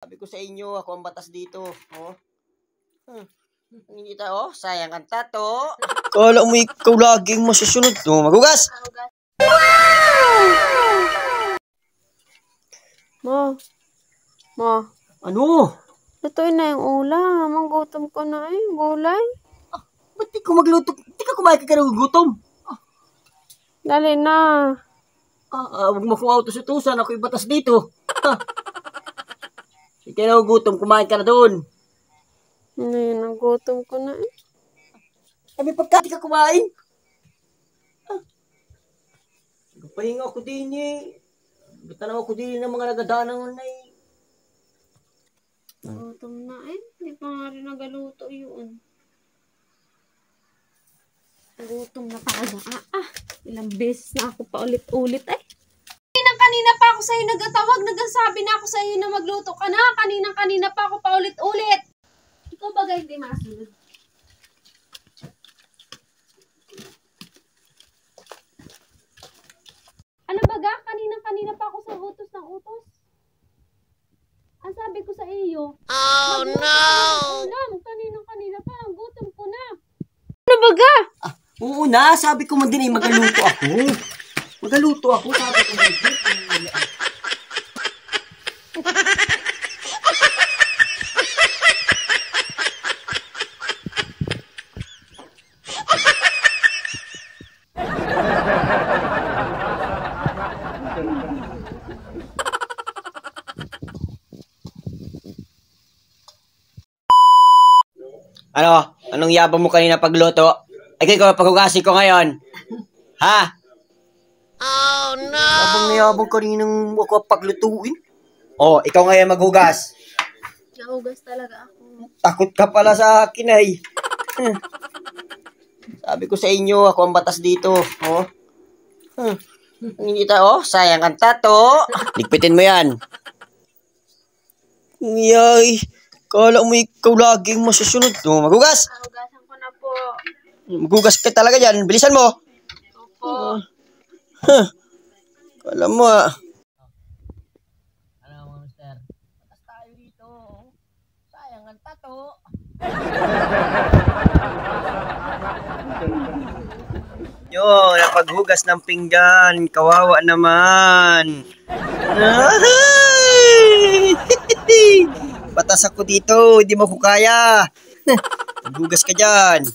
Sabi ko sa inyo, ako ang batas dito. Oh. Hindi tayo, sayang ang tato. Kala mo ikaw laging masusunod. Magugas! Ma. Ano? Lutuin na yung ulam. Manggutom ko na gulay. Ba't di ko magluto? Di ka kumain ka ng gutom. Dali na. Huwag mo kong autos-utusan. Ako yung batas dito. Di ka na gutom, kumain ka na doon. Nagutom ko na May pagka di ka kumain. Pahinga ako din Bitanaw ako din ng mga nagadanang na Gutom na Hindi pa nga rin nagaluto yun. Gutom na talaga. Ilang beses na ako pa ulit-ulit Kanina pa ako sa'yo nagatawag. Nagsasabi na ako sa'yo na magluto ka na. Kanina pa ako pa ulit-ulit. Ikaw baga hindi masunod. Ano baga? Kanina pa ako sa utos ng utos. Ang sabi ko sa iyo. Oh no! Kanina pa. Ang gutom ko na. Ano baga? Oo na, sabi ko man din magaluto ako. Magaluto ako, sabi ko man din. Ano? Anong yabang mo kanina pagluto? Ay, kaya paghugasin ko ngayon. Ha? Oh, no! Yabang kaninang ako paglutuin. Oh, ikaw ngayon maghugas. Nahugas talaga ako. Takot ka pala sa akin Sabi ko sa inyo, ako ang batas dito. Oh. Hindi tayo, sayang ang tato. Ligpitin mo yan. Yay, kala mo ikaw laging masusunod. Maghugas! Nahugasan ko na po. Maghugas ka talaga dyan. Bilisan mo. Opo. Kala mo Ano mga mister? Batas tayo dito. Sayang ang tato. Napaghugas ng pinggan. Kawawa naman. Batas ako dito. Hindi mo ko kaya. Maghugas ka dyan.